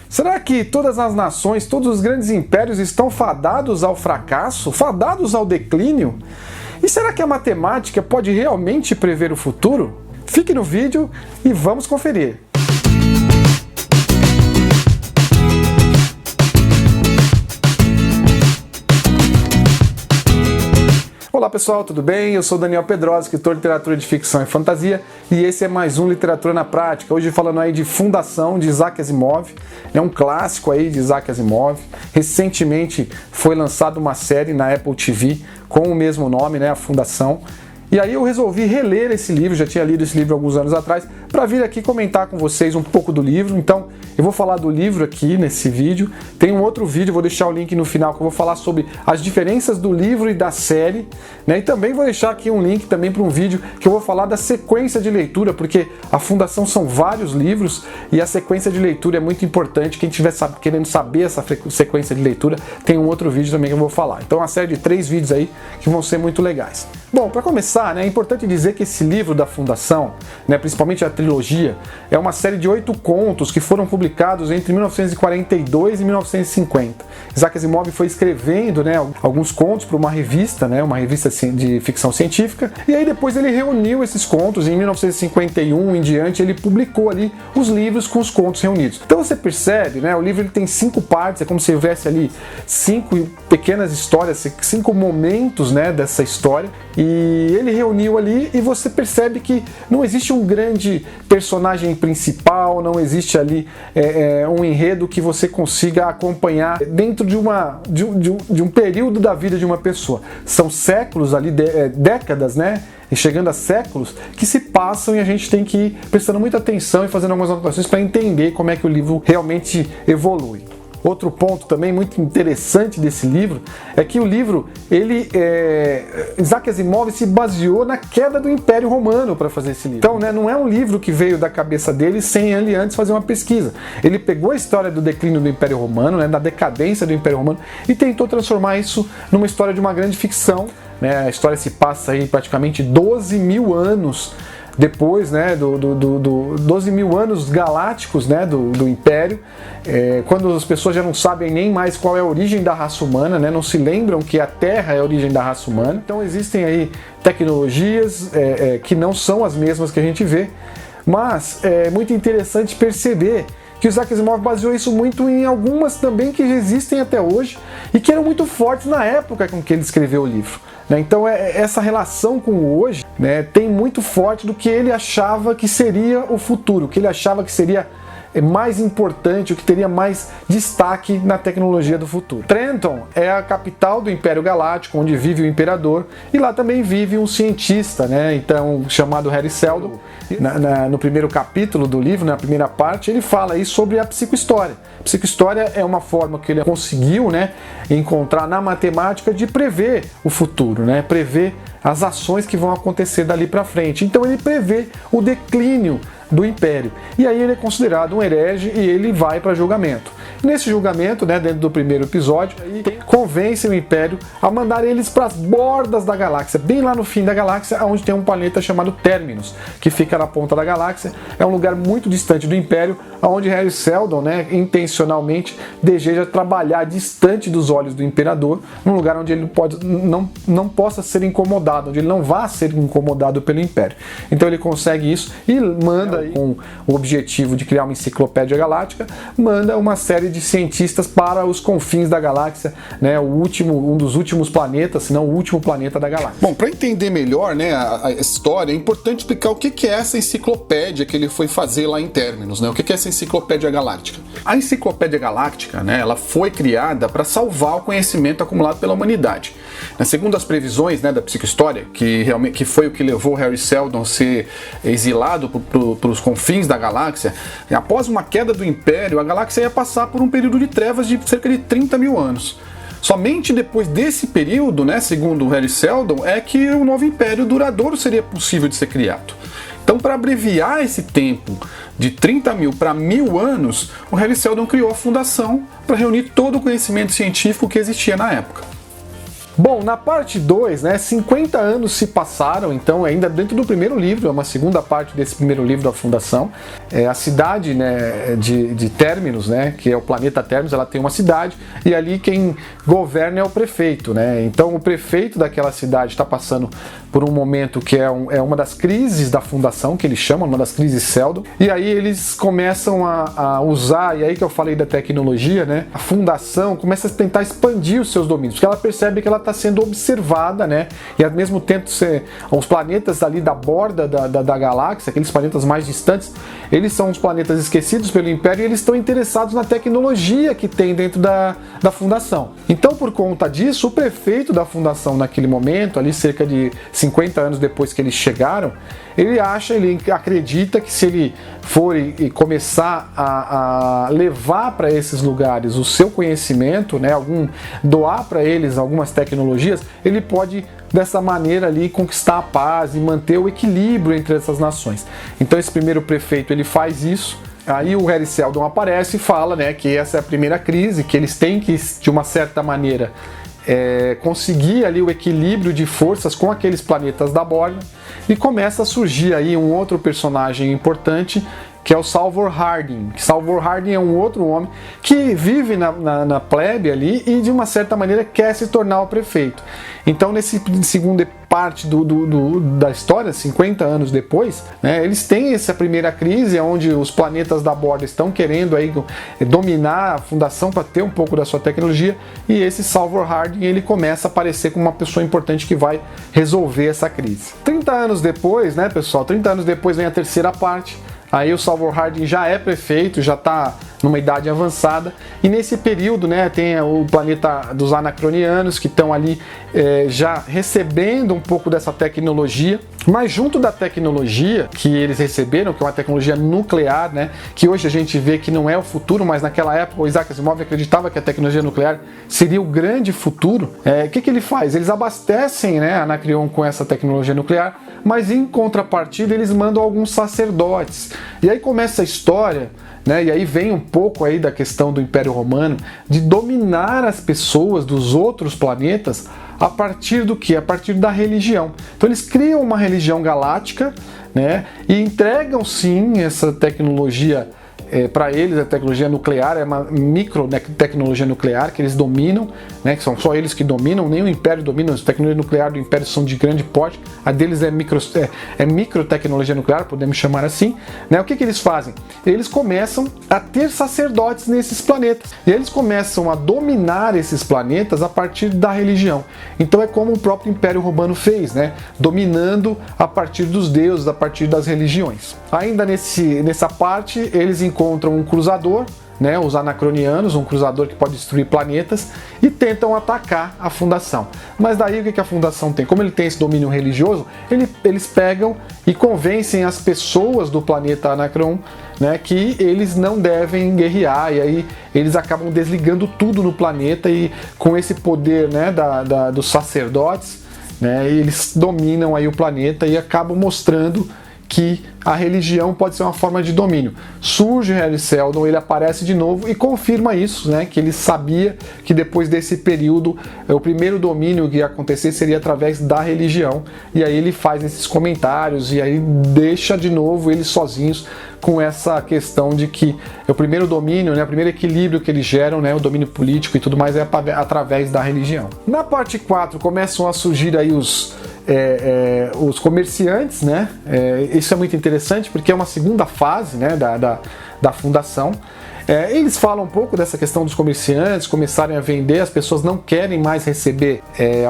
Será que todas as nações, todos os grandes impérios estão fadados ao fracasso, fadados ao declínio? E será que a matemática pode realmente prever o futuro? Fique no vídeo e vamos conferir. Olá pessoal, tudo bem? Eu sou Daniel Pedrosa, escritor de literatura de ficção e fantasia, e esse é mais um Literatura na Prática. Hoje falando aí de Fundação, de Isaac Asimov. É um clássico aí de Isaac Asimov. Recentemente foi lançada uma série na Apple TV com o mesmo nome, né, a Fundação. E aí eu resolvi reler esse livro, já tinha lido esse livro alguns anos atrás, para vir aqui comentar com vocês um pouco do livro. Então, eu vou falar do livro aqui nesse vídeo. Tem um outro vídeo, vou deixar o link no final, que eu vou falar sobre as diferenças do livro e da série, né? E também vou deixar aqui um link também para um vídeo que eu vou falar da sequência de leitura, porque a Fundação são vários livros e a sequência de leitura é muito importante. Quem estiver querendo saber essa sequência de leitura, tem um outro vídeo também que eu vou falar. Então, uma série de 3 vídeos aí que vão ser muito legais. Bom, para começar, né, é importante dizer que esse livro da Fundação, né, principalmente a trilogia, é uma série de 8 contos que foram publicados entre 1942 e 1950. Isaac Asimov foi escrevendo, né, alguns contos para uma revista, né, uma revista de ficção científica, e aí depois ele reuniu esses contos, e em 1951 em diante ele publicou ali os livros com os contos reunidos. Então você percebe, né, o livro ele tem 5 partes, é como se houvesse ali 5 pequenas histórias, 5 momentos, né, dessa história, e ele reuniu ali e você percebe que não existe um grande personagem principal, não existe ali um enredo que você consiga acompanhar dentro de um período da vida de uma pessoa. São séculos ali, décadas, né? E chegando a séculos que se passam e a gente tem que ir prestando muita atenção e fazendo algumas anotações para entender como é que o livro realmente evolui. Outro ponto também muito interessante desse livro é que o livro, Isaac Asimov se baseou na queda do Império Romano para fazer esse livro. Então, né, não é um livro que veio da cabeça dele sem ele antes fazer uma pesquisa. Ele pegou a história do declínio do Império Romano, né, da decadência do Império Romano, e tentou transformar isso numa história de uma grande ficção. Né? A história se passa aí praticamente 12 mil anos depois, né, 12 mil anos galácticos, né, do Império, quando as pessoas já não sabem nem mais qual é a origem da raça humana, né, não se lembram que a Terra é a origem da raça humana. Então existem aí tecnologias que não são as mesmas que a gente vê, mas é muito interessante perceber que o Isaac Asimov baseou isso muito em algumas também que existem até hoje e que eram muito fortes na época com que ele escreveu o livro. Então essa relação com o hoje, né, tem muito forte do que ele achava que seria o futuro, o que ele achava que seria mais importante, o que teria mais destaque na tecnologia do futuro. Trenton é a capital do Império Galáctico, onde vive o Imperador, e lá também vive um cientista, né, então, chamado Harry Seldon. No primeiro capítulo do livro, na primeira parte, ele fala aí sobre a psicohistória. A psicohistória é uma forma que ele conseguiu, né, encontrar na matemática de prever o futuro, né, prever as ações que vão acontecer dali para frente. Então ele prevê o declínio do Império. E aí ele é considerado um herege e ele vai para julgamento. Nesse julgamento, né, dentro do primeiro episódio, convence o Império a mandar eles para as bordas da galáxia, bem lá no fim da galáxia, onde tem um planeta chamado Terminus, que fica na ponta da galáxia. É um lugar muito distante do Império, onde Harry Seldon, né, intencionalmente deseja trabalhar distante dos olhos do Imperador, num lugar onde ele não possa ser incomodado, onde ele não vá ser incomodado pelo Império. Então ele consegue isso e manda, com o objetivo de criar uma enciclopédia galáctica, manda uma série de cientistas para os confins da galáxia, né, um dos últimos planetas, se não o último planeta da galáxia. Bom, para entender melhor, né, a história, é importante explicar o que é essa enciclopédia que ele foi fazer lá em Terminus, né? O que é essa enciclopédia galáctica? A enciclopédia galáctica, né, ela foi criada para salvar o conhecimento acumulado pela humanidade. Segundo as previsões, né, da psicohistória, que foi o que levou Harry Seldon a ser exilado para os confins da galáxia, após uma queda do Império, a galáxia ia passar por um período de trevas de cerca de 30 mil anos. Somente depois desse período, né, segundo Harry Seldon, é que o novo Império duradouro seria possível de ser criado. Então, para abreviar esse tempo de 30 mil para 1000 anos, o Harry Seldon criou a Fundação para reunir todo o conhecimento científico que existia na época. Bom, na parte 2, né, 50 anos se passaram, então ainda dentro do primeiro livro, é uma segunda parte desse primeiro livro da Fundação. A cidade, né, de Terminus, né, que é o planeta Terminus, ela tem uma cidade e ali quem governa é o prefeito, né? Então o prefeito daquela cidade está passando por um momento que é uma das crises da Fundação, que eles chamam, uma das crises Seldon, e aí eles começam a usar, e aí que eu falei da tecnologia, né, a Fundação começa a tentar expandir os seus domínios, porque ela percebe que ela está sendo observada, né? E ao mesmo tempo os planetas ali da borda da galáxia, aqueles planetas mais distantes, eles são os planetas esquecidos pelo Império e eles estão interessados na tecnologia que tem dentro da Fundação. Então, por conta disso, o prefeito da Fundação naquele momento, ali cerca de 50 anos depois que eles chegaram, ele acredita que se ele for e começar a levar para esses lugares o seu conhecimento, né, doar para eles algumas tecnologias, ele pode dessa maneira ali conquistar a paz e manter o equilíbrio entre essas nações. Então esse primeiro prefeito ele faz isso. Aí o Harry Seldon aparece e fala, né, que essa é a primeira crise, que eles têm que, de uma certa maneira, conseguir ali o equilíbrio de forças com aqueles planetas da borda, e começa a surgir aí um outro personagem importante, que é o Salvor Harding. Salvor Harding é um outro homem que vive na plebe ali e de uma certa maneira quer se tornar o prefeito. Então nesse segunda parte da história, 50 anos depois, né, eles têm essa primeira crise onde os planetas da borda estão querendo aí dominar a Fundação para ter um pouco da sua tecnologia, e esse Salvor Harding ele começa a aparecer como uma pessoa importante que vai resolver essa crise. 30 anos depois, né, pessoal, 30 anos depois vem a terceira parte. Aí o Salvor Harding já é prefeito, já está numa idade avançada, e nesse período, né, tem o planeta dos Anacronianos que estão ali já recebendo um pouco dessa tecnologia, mas junto da tecnologia que eles receberam, que é uma tecnologia nuclear, né, que hoje a gente vê que não é o futuro, mas naquela época o Isaac Asimov acreditava que a tecnologia nuclear seria o grande futuro. O que ele faz? Eles abastecem, né, a Anacreon com essa tecnologia nuclear, mas em contrapartida eles mandam alguns sacerdotes. E aí começa a história, né, e aí vem um pouco aí da questão do Império Romano, de dominar as pessoas dos outros planetas a partir do quê? A partir da religião. Então eles criam uma religião galáctica, né, e entregam sim essa tecnologia para eles. A tecnologia nuclear é uma micro-tecnologia nuclear que eles dominam, né, que são só eles que dominam, nem o Império domina. As tecnologias nucleares do Império são de grande porte, a deles é micro-tecnologia nuclear, podemos chamar assim, né? O que eles fazem? Eles começam a ter sacerdotes nesses planetas, e eles começam a dominar esses planetas a partir da religião. Então é como o próprio Império Romano fez, né? Dominando a partir dos deuses, a partir das religiões. Ainda nessa parte, eles encontram um cruzador, né, os Anacronianos, um cruzador que pode destruir planetas, e tentam atacar a Fundação. Mas daí o que a Fundação tem? Como ele tem esse domínio religioso, eles pegam e convencem as pessoas do planeta Anacron, né, que eles não devem guerrear, e aí eles acabam desligando tudo no planeta, e com esse poder, né, dos sacerdotes, né, eles dominam aí o planeta e acabam mostrando que a religião pode ser uma forma de domínio. Surge Harry Seldon, ele aparece de novo e confirma isso, né, que ele sabia que depois desse período o primeiro domínio que ia acontecer seria através da religião, e aí ele faz esses comentários e aí deixa de novo eles sozinhos com essa questão de que o primeiro domínio, né, o primeiro equilíbrio que eles geram, né, o domínio político e tudo mais é através da religião. Na parte 4 começam a surgir aí os comerciantes, né? Isso é muito interessante porque é uma segunda fase, né, da Fundação. Eles falam um pouco dessa questão dos comerciantes começarem a vender, as pessoas não querem mais receber,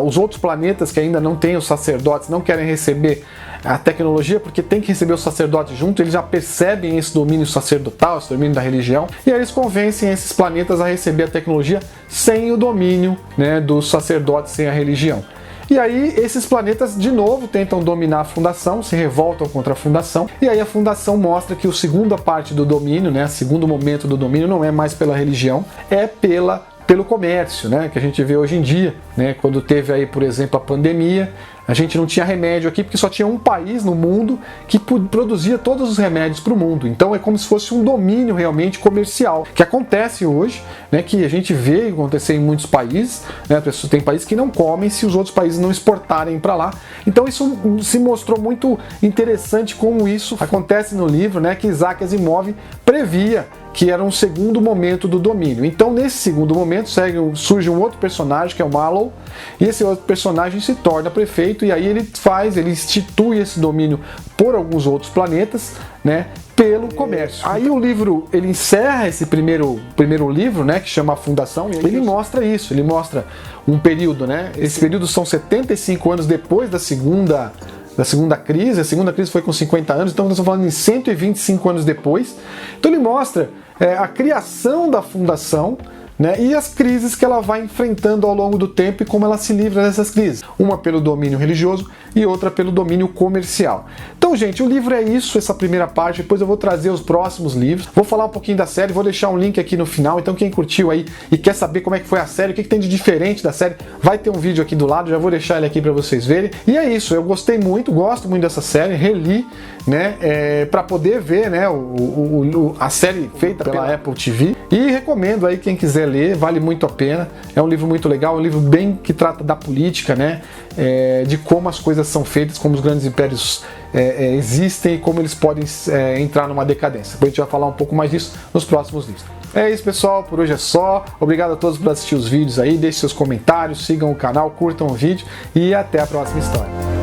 os outros planetas que ainda não têm os sacerdotes não querem receber a tecnologia porque tem que receber os sacerdotes junto, eles já percebem esse domínio sacerdotal, esse domínio da religião, e aí eles convencem esses planetas a receber a tecnologia sem o domínio, né, dos sacerdotes, sem a religião. E aí esses planetas de novo tentam dominar a Fundação, se revoltam contra a Fundação, e aí a Fundação mostra que a segunda parte do domínio, né, o segundo momento do domínio não é mais pela religião, é pela pelo comércio, né, que a gente vê hoje em dia, né, quando teve aí, por exemplo, a pandemia, a gente não tinha remédio aqui porque só tinha um país no mundo que produzia todos os remédios para o mundo. Então é como se fosse um domínio realmente comercial, que acontece hoje, né, que a gente vê acontecer em muitos países, né, tem países que não comem se os outros países não exportarem para lá. Então isso se mostrou muito interessante como isso acontece no livro, né, que Isaac Asimov previa que era um segundo momento do domínio. Então, nesse segundo momento, surge um outro personagem, que é o Mallow, e esse outro personagem se torna prefeito, e aí ele institui esse domínio por alguns outros planetas, né, pelo comércio. Aí o livro, ele encerra esse primeiro livro, né, que chama A Fundação, e ele mostra isso, ele mostra um período, né, esse período são 75 anos depois da segunda crise, a segunda crise foi com 50 anos, então nós estamos falando em 125 anos depois. Então ele mostra a criação da fundação, né, e as crises que ela vai enfrentando ao longo do tempo e como ela se livra dessas crises. Uma pelo domínio religioso e outra pelo domínio comercial. Então, gente, o livro é isso, essa primeira parte. Depois eu vou trazer os próximos livros. Vou falar um pouquinho da série, vou deixar um link aqui no final. Então, quem curtiu aí e quer saber como é que foi a série, o que tem de diferente da série, vai ter um vídeo aqui do lado, já vou deixar ele aqui para vocês verem. E é isso, eu gostei muito, gosto muito dessa série, reli, né, para poder ver, né, a série feita pela Apple TV. E recomendo aí quem quiser ler, vale muito a pena. É um livro muito legal, um livro bem que trata da política, né, de como as coisas são feitas, como os grandes impérios existem e como eles podem entrar numa decadência. Depois a gente vai falar um pouco mais disso nos próximos livros. É isso, pessoal, por hoje é só. Obrigado a todos por assistir os vídeos aí, deixem seus comentários, sigam o canal, curtam o vídeo e até a próxima história.